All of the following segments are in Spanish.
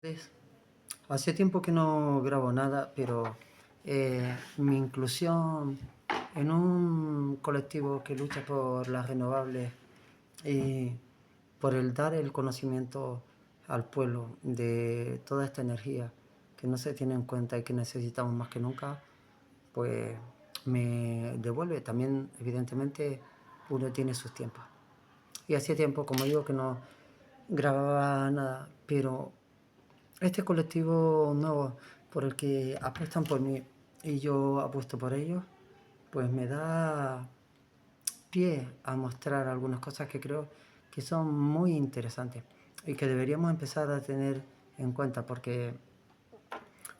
Pues, hace tiempo que no grabo nada, pero mi inclusión en un colectivo que lucha por las renovables y por el dar el conocimiento al pueblo de toda esta energía que no se tiene en cuenta y que necesitamos más que nunca, pues me devuelve. También, evidentemente, uno tiene sus tiempos. Y hacía tiempo, como digo, que no grababa nada, pero este colectivo nuevo por el que apuestan por mí y yo apuesto por ellos, pues me da pie a mostrar algunas cosas que creo que son muy interesantes y que deberíamos empezar a tener en cuenta porque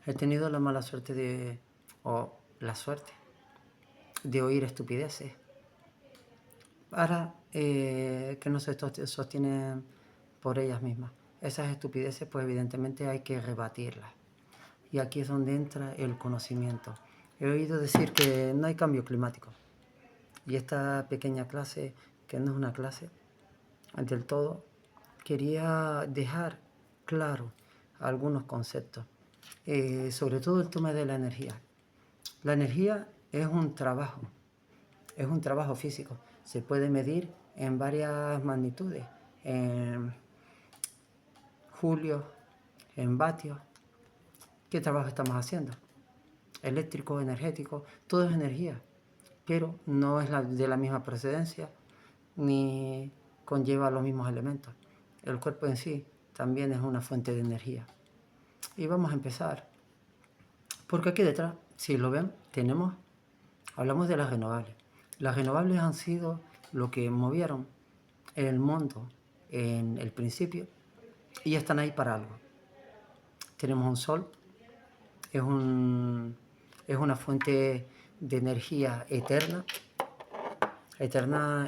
he tenido la mala suerte o la suerte de oír estupideces para que no se sostienen por ellas mismas. Esas estupideces pues evidentemente hay que rebatirlas. Y aquí es donde entra el conocimiento. He oído decir que no hay cambio climático. Y esta pequeña clase, que no es una clase del todo, quería dejar claro algunos conceptos. Sobre todo el tema de la energía. La energía es un trabajo físico. Se puede medir en varias magnitudes. En julios, en vatios. ¿Qué trabajo estamos haciendo? Eléctrico, energético, todo es energía, pero no es de la misma procedencia ni conlleva los mismos elementos. El cuerpo en sí también es una fuente de energía. Y vamos a empezar, porque aquí detrás, si lo ven, hablamos de las renovables. Las renovables han sido lo que movieron el mundo en el principio y están ahí para algo. Tenemos un sol, es, un, es una fuente de energía eterna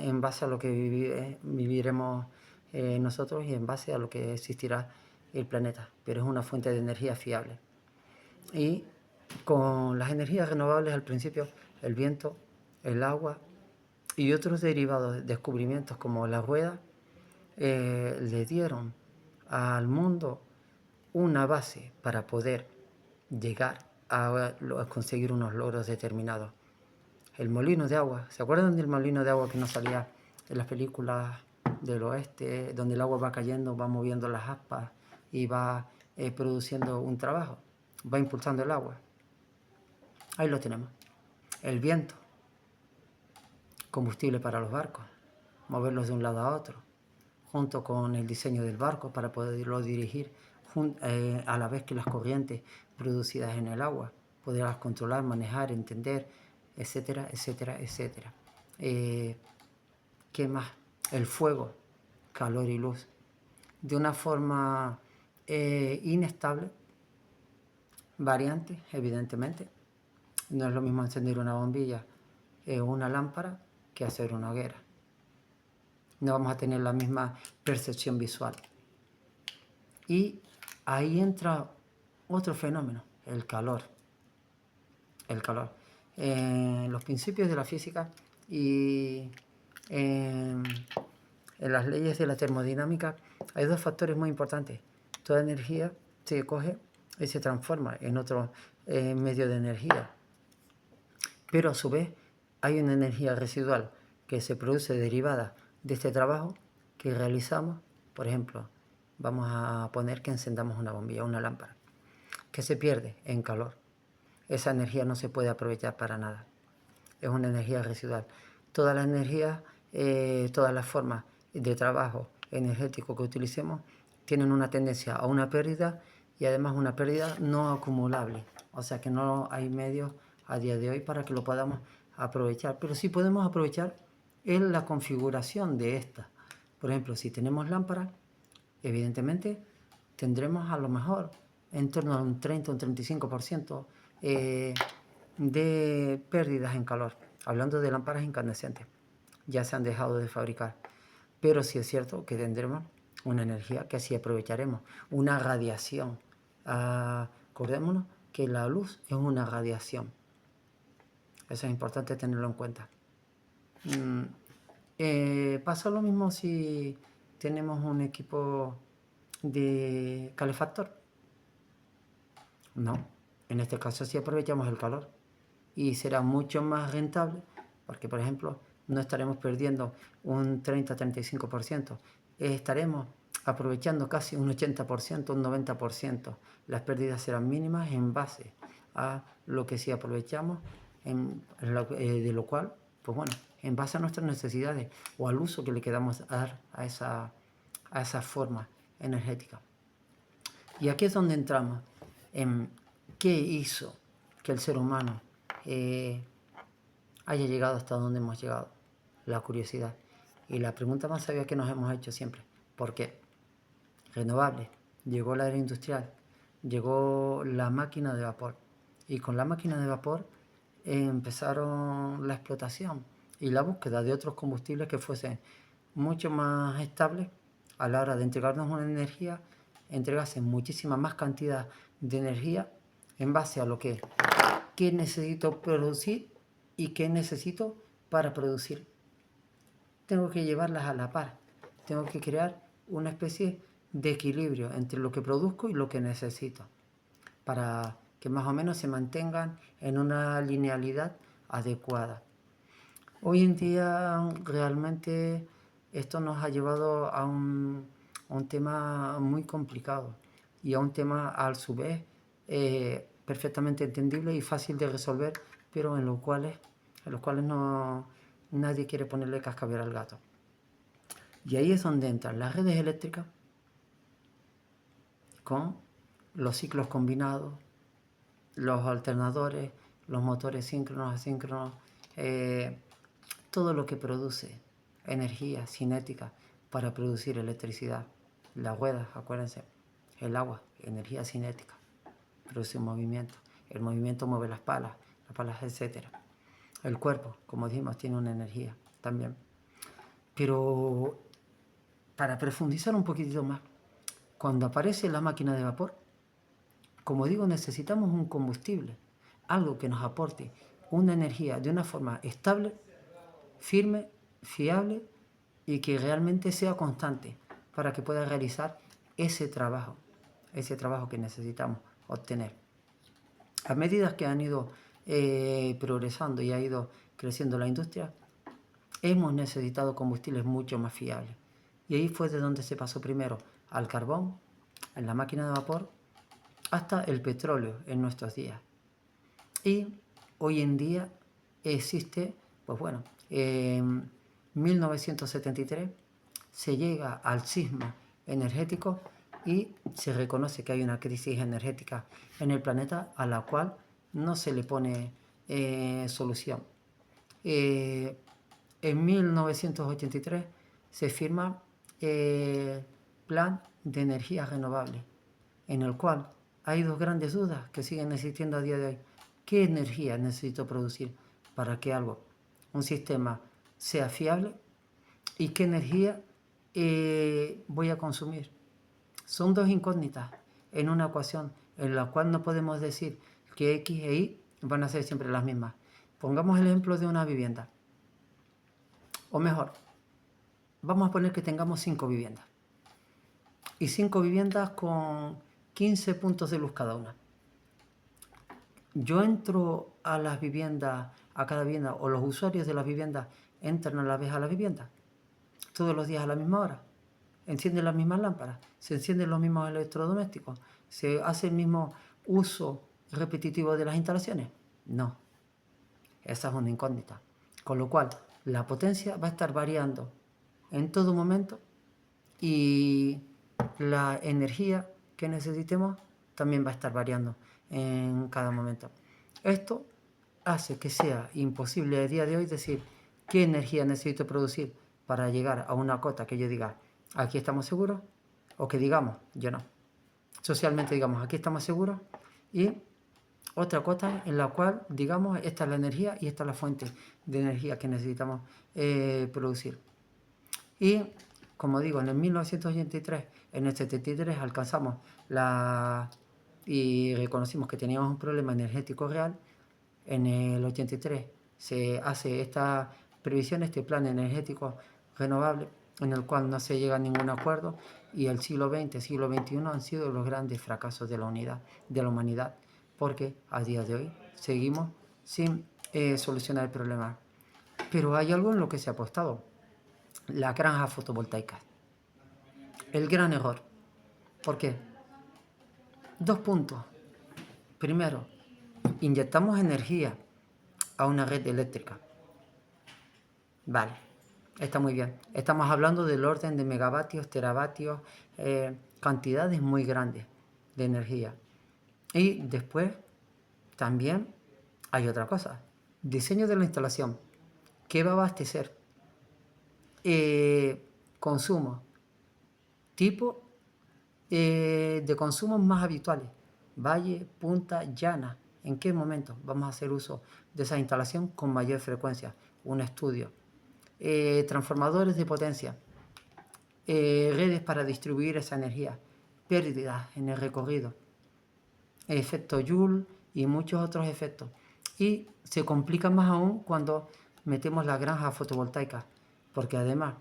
en base a lo que viviremos nosotros y en base a lo que existirá el planeta, pero es una fuente de energía fiable. Y con las energías renovables al principio, el viento, el agua y otros derivados, descubrimientos como la rueda, le dieron al mundo una base para poder llegar a conseguir unos logros determinados. El molino de agua, ¿se acuerdan del molino de agua que nos salía en las películas del oeste, donde el agua va cayendo, va moviendo las aspas y va produciendo un trabajo, va impulsando el agua? Ahí lo tenemos. El viento, combustible para los barcos, moverlos de un lado a otro, junto con el diseño del barco para poderlo dirigir a la vez que las corrientes producidas en el agua, poderlas controlar, manejar, entender, etcétera, etcétera, etcétera. ¿Qué más? El fuego, calor y luz, de una forma inestable, variante, evidentemente. No es lo mismo encender una bombilla o una lámpara que hacer una hoguera. No vamos a tener la misma percepción visual. Y ahí entra otro fenómeno, el calor. El calor. En los principios de la física y en las leyes de la termodinámica hay dos factores muy importantes. Toda energía se coge y se transforma en otro medio de energía. Pero a su vez hay una energía residual que se produce derivada de este trabajo que realizamos. Por ejemplo, vamos a poner que encendamos una bombilla, una lámpara, que se pierde en calor. Esa energía no se puede aprovechar para nada. Es una energía residual. Toda la energía, todas las formas de trabajo energético que utilicemos tienen una tendencia a una pérdida y además una pérdida no acumulable. O sea que no hay medios a día de hoy para que lo podamos aprovechar. Pero sí podemos aprovechar en la configuración de esta. Por ejemplo, si tenemos lámparas, evidentemente tendremos a lo mejor en torno a un 30 o un 35% de pérdidas en calor, hablando de lámparas incandescentes. Ya se han dejado de fabricar, pero sí es cierto que tendremos una energía que así aprovecharemos, una radiación. Acordémonos que la luz es una radiación, eso es importante tenerlo en cuenta. Pasa lo mismo si tenemos un equipo de calefactor. No, en este caso sí aprovechamos el calor y será mucho más rentable porque, por ejemplo, no estaremos perdiendo un 30-35%, estaremos aprovechando casi un 80%, un 90%. Las pérdidas serán mínimas en base a lo que sí aprovechamos, de lo cual, pues bueno, en base a nuestras necesidades o al uso que le queramos dar a esa forma energética. Y aquí es donde entramos en qué hizo que el ser humano haya llegado hasta donde hemos llegado. La curiosidad. Y la pregunta más sabia que nos hemos hecho siempre, ¿por qué? Renovable. Llegó la era industrial, llegó la máquina de vapor. Y con la máquina de vapor empezaron la explotación y la búsqueda de otros combustibles que fuesen mucho más estables a la hora de entregarnos una energía, entregasen muchísima más cantidad de energía en base a lo que qué necesito producir y qué necesito para producir. Tengo que llevarlas a la par. Tengo que crear una especie de equilibrio entre lo que produzco y lo que necesito para que más o menos se mantengan en una linealidad adecuada. Hoy en día realmente esto nos ha llevado a un tema muy complicado y a un tema a su vez perfectamente entendible y fácil de resolver, pero en los cuales no, nadie quiere ponerle cascabel al gato. Y ahí es donde entran las redes eléctricas con los ciclos combinados, los alternadores, los motores síncronos, asíncronos, todo lo que produce energía cinética para producir electricidad. Las ruedas, acuérdense, el agua, energía cinética, produce movimiento. El movimiento mueve las palas, etc. El cuerpo, como dijimos, tiene una energía también. Pero para profundizar un poquitito más, cuando aparece la máquina de vapor, como digo, necesitamos un combustible, algo que nos aporte una energía de una forma estable, firme, fiable y que realmente sea constante para que pueda realizar ese trabajo que necesitamos obtener. A medida que han ido progresando y ha ido creciendo la industria, hemos necesitado combustibles mucho más fiables. Y ahí fue de donde se pasó primero al carbón, en la máquina de vapor, hasta el petróleo en nuestros días. Y hoy en día existe, pues bueno, en 1973 se llega al cisma energético y se reconoce que hay una crisis energética en el planeta a la cual no se le pone solución. En 1983 se firma el Plan de Energía Renovable, en el cual hay dos grandes dudas que siguen existiendo a día de hoy. ¿Qué energía necesito producir para que un sistema, sea fiable? ¿Y qué energía voy a consumir? Son dos incógnitas en una ecuación en la cual no podemos decir que X e Y van a ser siempre las mismas. Pongamos el ejemplo de una vivienda. O mejor, vamos a poner que tengamos 5 viviendas. Y 5 viviendas con 15 puntos de luz cada una. Yo entro a las viviendas, a cada vivienda, o los usuarios de las viviendas entran a la vez a la vivienda, todos los días a la misma hora, encienden las mismas lámparas, se encienden los mismos electrodomésticos, se hace el mismo uso repetitivo de las instalaciones. No, esa es una incógnita. Con lo cual, la potencia va a estar variando en todo momento y la energía que necesitemos también va a estar variando en cada momento. Esto hace que sea imposible a día de hoy decir qué energía necesito producir para llegar a una cota que yo diga, aquí estamos seguros, o que digamos, yo no. Socialmente digamos, aquí estamos seguros, y otra cota en la cual digamos, esta es la energía y esta es la fuente de energía que necesitamos producir. Y como digo, en el 1983, en el 73 alcanzamos y reconocimos que teníamos un problema energético real. En el 83 se hace esta previsión, este plan energético renovable, en el cual no se llega a ningún acuerdo, y el siglo XX, siglo XXI han sido los grandes fracasos de la humanidad, porque a día de hoy seguimos sin solucionar el problema. Pero hay algo en lo que se ha apostado: la granja fotovoltaica. El gran error. ¿Por qué? Dos puntos. Primero, inyectamos energía a una red eléctrica. Vale, está muy bien. Estamos hablando del orden de megavatios, teravatios, cantidades muy grandes de energía. Y después también hay otra cosa: diseño de la instalación. ¿Qué va a abastecer? Consumo. Tipo de consumos más habituales: valle, punta, llana. ¿En qué momento vamos a hacer uso de esa instalación con mayor frecuencia? Un estudio. Transformadores de potencia, redes para distribuir esa energía, pérdidas en el recorrido, efecto Joule y muchos otros efectos. Y se complica más aún cuando metemos la granja fotovoltaica, porque además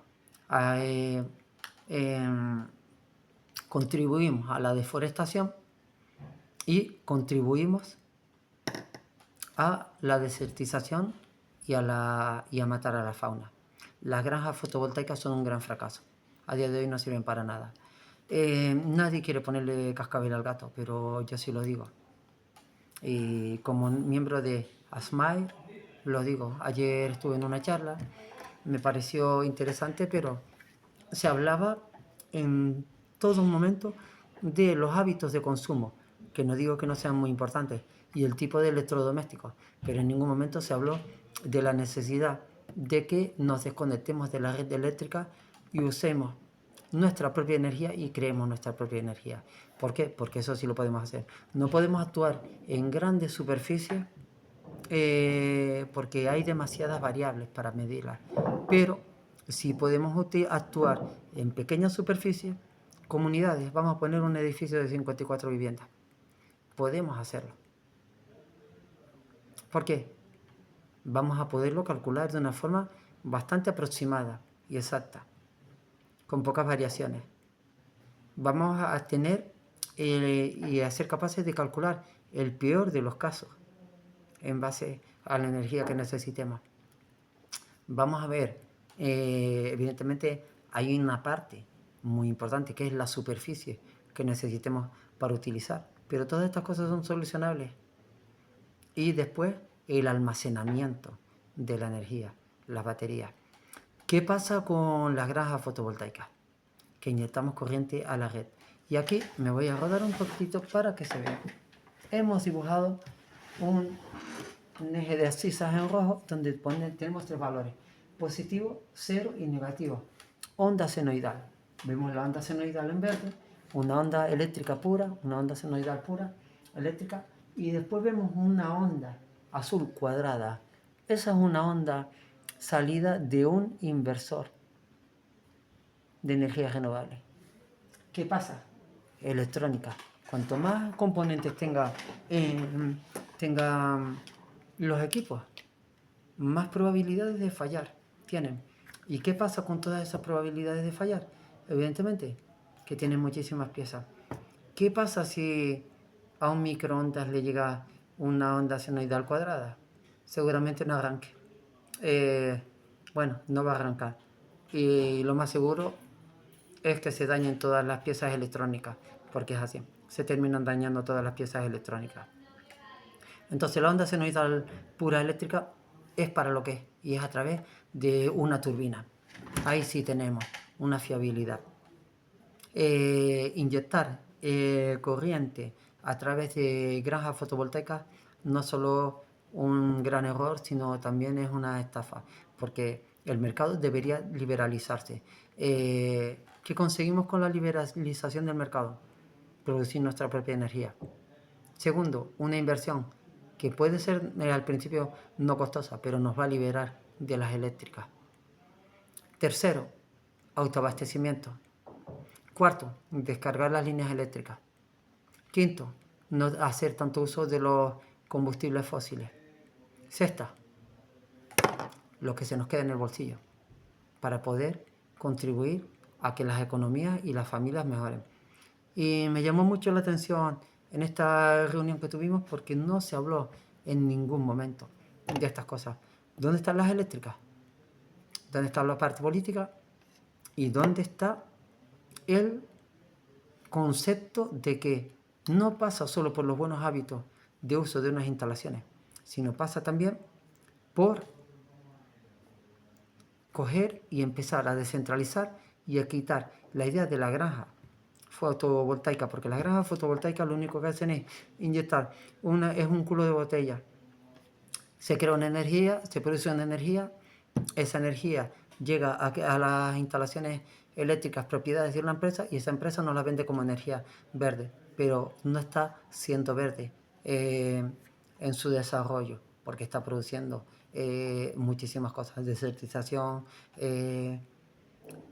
contribuimos a la deforestación y contribuimos a la desertización y a matar a la fauna. Las granjas fotovoltaicas son un gran fracaso. A día de hoy no sirven para nada. Nadie quiere ponerle cascabel al gato, pero yo sí lo digo. Y como miembro de ASMAIR lo digo. Ayer estuve en una charla, me pareció interesante, pero se hablaba en todo momento de los hábitos de consumo, que no digo que no sean muy importantes, y el tipo de electrodomésticos, pero en ningún momento se habló de la necesidad de que nos desconectemos de la red eléctrica y usemos nuestra propia energía y creemos nuestra propia energía. ¿Por qué? Porque eso sí lo podemos hacer. No podemos actuar en grandes superficies porque hay demasiadas variables para medirlas, pero si podemos actuar en pequeñas superficies, comunidades, vamos a poner un edificio de 54 viviendas, podemos hacerlo. ¿Por qué? Vamos a poderlo calcular de una forma bastante aproximada y exacta, con pocas variaciones. Vamos a tener y a ser capaces de calcular el peor de los casos en base a la energía que necesitemos. Vamos a ver, evidentemente hay una parte muy importante que es la superficie que necesitemos para utilizar, pero todas estas cosas son solucionables. Y después el almacenamiento de la energía, las baterías. ¿Qué pasa con las granjas fotovoltaicas? Que inyectamos corriente a la red. Y aquí me voy a rodar un poquito para que se vea. Hemos dibujado un eje de abscisas en rojo donde tenemos tres valores: positivo, cero y negativo. Onda senoidal. Vemos la onda senoidal en verde, una onda eléctrica pura, una onda senoidal pura, eléctrica, y después vemos una onda azul cuadrada. Esa es una onda salida de un inversor de energías renovables. ¿Qué pasa? Electrónica. Cuanto más componentes tenga los equipos, más probabilidades de fallar tienen. ¿Y qué pasa con todas esas probabilidades de fallar? Evidentemente que tienen muchísimas piezas. ¿Qué pasa si a un microondas le llega una onda senoidal cuadrada? Seguramente no arranque. Bueno, no va a arrancar. Y lo más seguro es que se dañen todas las piezas electrónicas, porque es así. Se terminan dañando todas las piezas electrónicas. Entonces la onda senoidal pura eléctrica es para lo que es, y es a través de una turbina. Ahí sí tenemos una fiabilidad. Inyectar corriente a través de granjas fotovoltaicas no solo un gran error, sino también es una estafa, porque el mercado debería liberalizarse. ¿Qué conseguimos con la liberalización del mercado? Producir nuestra propia energía. Segundo, una inversión que puede ser al principio no costosa, pero nos va a liberar de las eléctricas. Tercero, autoabastecimiento. Cuarto, descargar las líneas eléctricas. Quinto, no hacer tanto uso de los combustibles fósiles. Sexta, lo que se nos queda en el bolsillo, para poder contribuir a que las economías y las familias mejoren. Y me llamó mucho la atención en esta reunión que tuvimos porque no se habló en ningún momento de estas cosas. ¿Dónde están las eléctricas? ¿Dónde está la parte política? ¿Y dónde está el concepto de que no pasa solo por los buenos hábitos de uso de unas instalaciones, sino pasa también por coger y empezar a descentralizar y a quitar la idea de la granja fotovoltaica, porque las granjas fotovoltaicas lo único que hacen es inyectar es un culo de botella, se crea una energía, se produce una energía, esa energía llega a las instalaciones eléctricas propiedades de una empresa y esa empresa nos la vende como energía verde, pero no está siendo verde en su desarrollo porque está produciendo muchísimas cosas, desertización,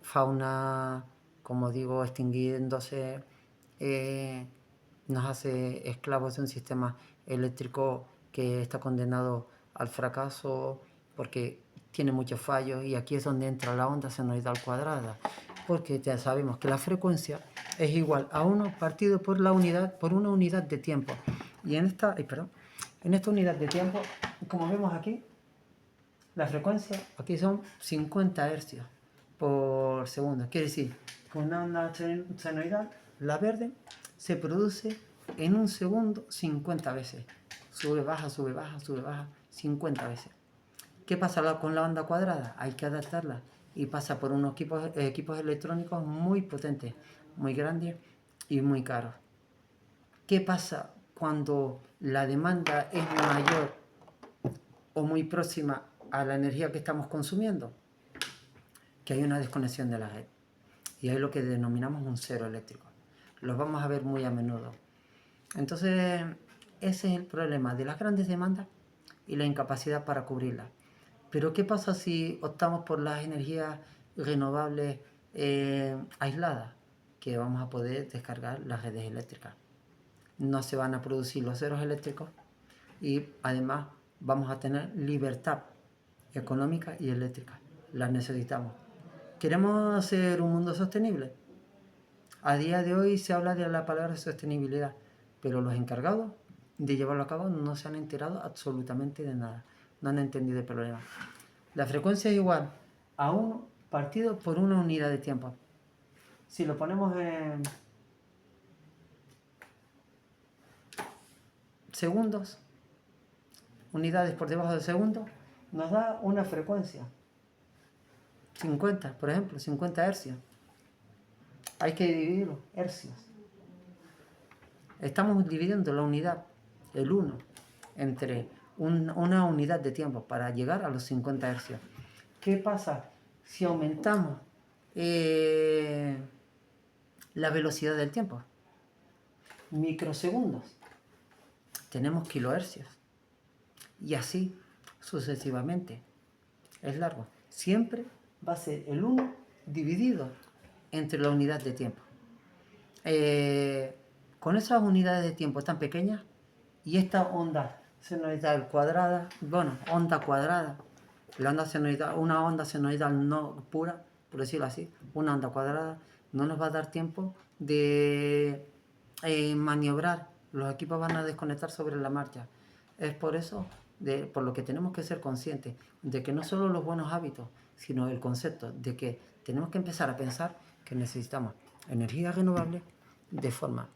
fauna, como digo, extinguiéndose, nos hace esclavos de un sistema eléctrico que está condenado al fracaso porque tiene muchos fallos, y aquí es donde entra la onda senoidal cuadrada, porque ya sabemos que la frecuencia es igual a 1 partido por la unidad, por una unidad de tiempo. Y en esta unidad de tiempo, como vemos aquí, la frecuencia aquí son 50 hercios por segundo. Quiere decir que una onda senoidal, la verde, se produce en un segundo 50 veces. Sube, baja, sube, baja, sube, baja, 50 veces. ¿Qué pasa con la onda cuadrada? Hay que adaptarla y pasa por unos equipos electrónicos muy potentes, muy grandes y muy caros. ¿Qué pasa cuando la demanda es mayor o muy próxima a la energía que estamos consumiendo? Que hay una desconexión de la red. Y hay lo que denominamos un cero eléctrico. Los vamos a ver muy a menudo. Entonces, ese es el problema de las grandes demandas y la incapacidad para cubrirlas. Pero ¿qué pasa si optamos por las energías renovables aisladas? Que vamos a poder descargar las redes eléctricas. No se van a producir los ceros eléctricos y además vamos a tener libertad económica y eléctrica. Las necesitamos. ¿Queremos hacer un mundo sostenible? A día de hoy se habla de la palabra sostenibilidad, pero los encargados de llevarlo a cabo no se han enterado absolutamente de nada. No han entendido el problema. La frecuencia es igual a 1 partido por una unidad de tiempo. Si lo ponemos en segundos, unidades por debajo de segundos, nos da una frecuencia. 50, por ejemplo, 50 hercios. Hay que dividirlo, hercios. Estamos dividiendo la unidad, el 1, entre una unidad de tiempo para llegar a los 50 hercios. ¿Qué pasa si aumentamos la velocidad del tiempo? Microsegundos. Tenemos kilohercios. Y así sucesivamente. Es largo. Siempre va a ser el 1 dividido entre la unidad de tiempo. Con esas unidades de tiempo tan pequeñas y esta onda senoidal cuadrada, onda cuadrada, una onda senoidal no pura, por decirlo así, una onda cuadrada, no nos va a dar tiempo de maniobrar. Los equipos van a desconectar sobre la marcha. Es por eso, por lo que tenemos que ser conscientes de que no solo los buenos hábitos, sino el concepto de que tenemos que empezar a pensar que necesitamos energías renovables de forma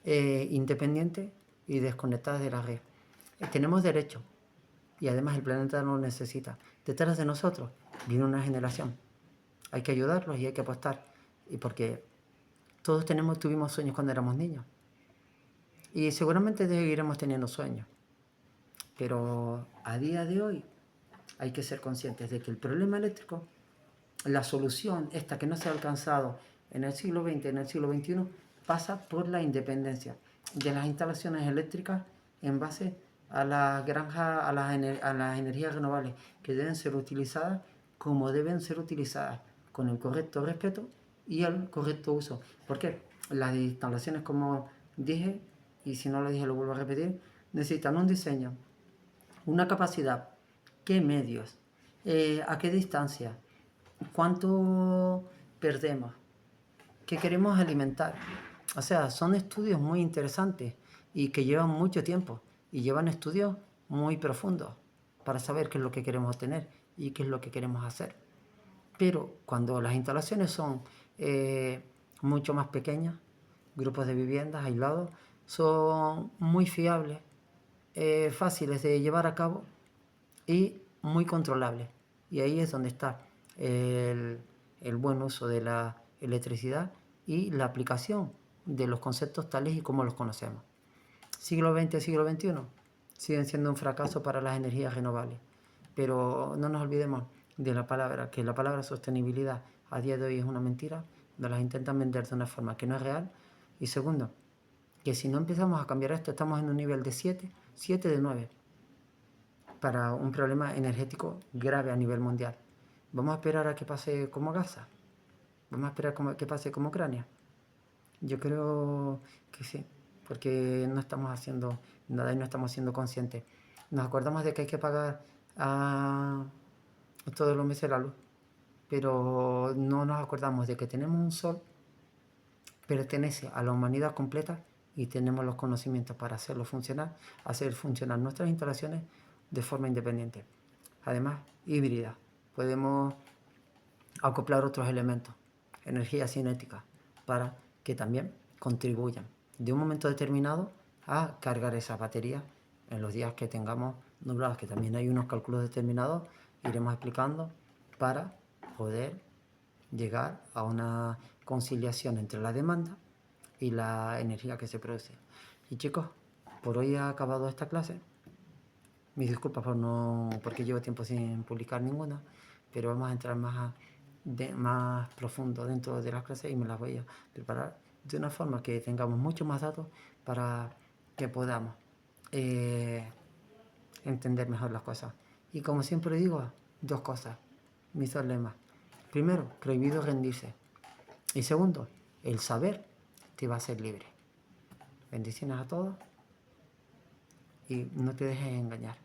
independiente y desconectada de la red. Tenemos derecho y además el planeta no lo necesita. Detrás de nosotros viene una generación. Hay que ayudarlos y hay que apostar. Y porque todos tuvimos sueños cuando éramos niños. Y seguramente seguiremos teniendo sueños. Pero a día de hoy hay que ser conscientes de que el problema eléctrico, la solución esta que no se ha alcanzado en el siglo XX, en el siglo XXI, pasa por la independencia de las instalaciones eléctricas en base a las granjas, a las energías renovables, que deben ser utilizadas como deben ser utilizadas, con el correcto respeto y el correcto uso. ¿Por qué? Las instalaciones, como dije, y si no lo dije lo vuelvo a repetir, necesitan un diseño, una capacidad, qué medios, a qué distancia, cuánto perdemos, que queremos alimentar. O sea, son estudios muy interesantes y que llevan mucho tiempo y llevan estudios muy profundos para saber qué es lo que queremos obtener y qué es lo que queremos hacer. Pero cuando las instalaciones son mucho más pequeñas, grupos de viviendas aislados, son muy fiables, fáciles de llevar a cabo y muy controlables. Y ahí es donde está el buen uso de la electricidad y la aplicación de los conceptos tales y como los conocemos. Siglo XX, siglo XXI siguen siendo un fracaso para las energías renovables. Pero no nos olvidemos de la palabra, que la palabra sostenibilidad a día de hoy es una mentira, nos las intentan vender de una forma que no es real. Y segundo, que si no empezamos a cambiar esto, estamos en un nivel de 7 de 9 para un problema energético grave a nivel mundial. ¿Vamos a esperar a que pase como Gaza? ¿Vamos a esperar que pase como Ucrania? Yo creo que sí, porque no estamos haciendo nada y no estamos siendo conscientes. Nos acordamos de que hay que pagar a todos los meses la luz, pero no nos acordamos de que tenemos un sol, pertenece a la humanidad completa y tenemos los conocimientos para hacerlo funcionar, hacer funcionar nuestras instalaciones de forma independiente. Además, híbrida. Podemos acoplar otros elementos, energía cinética, para que también contribuyan de un momento determinado a cargar esa batería en los días que tengamos nublados, que también hay unos cálculos determinados, iremos explicando para poder llegar a una conciliación entre la demanda y la energía que se produce. Y chicos, por hoy ha acabado esta clase. Mis disculpas porque llevo tiempo sin publicar ninguna, pero vamos a entrar más profundo dentro de las clases y me las voy a preparar de una forma que tengamos mucho más datos para que podamos entender mejor las cosas. Y como siempre digo, dos cosas, mis dos lemas. Primero, prohibido rendirse. Y segundo, el saber te va a hacer libre. Bendiciones a todos y no te dejes engañar.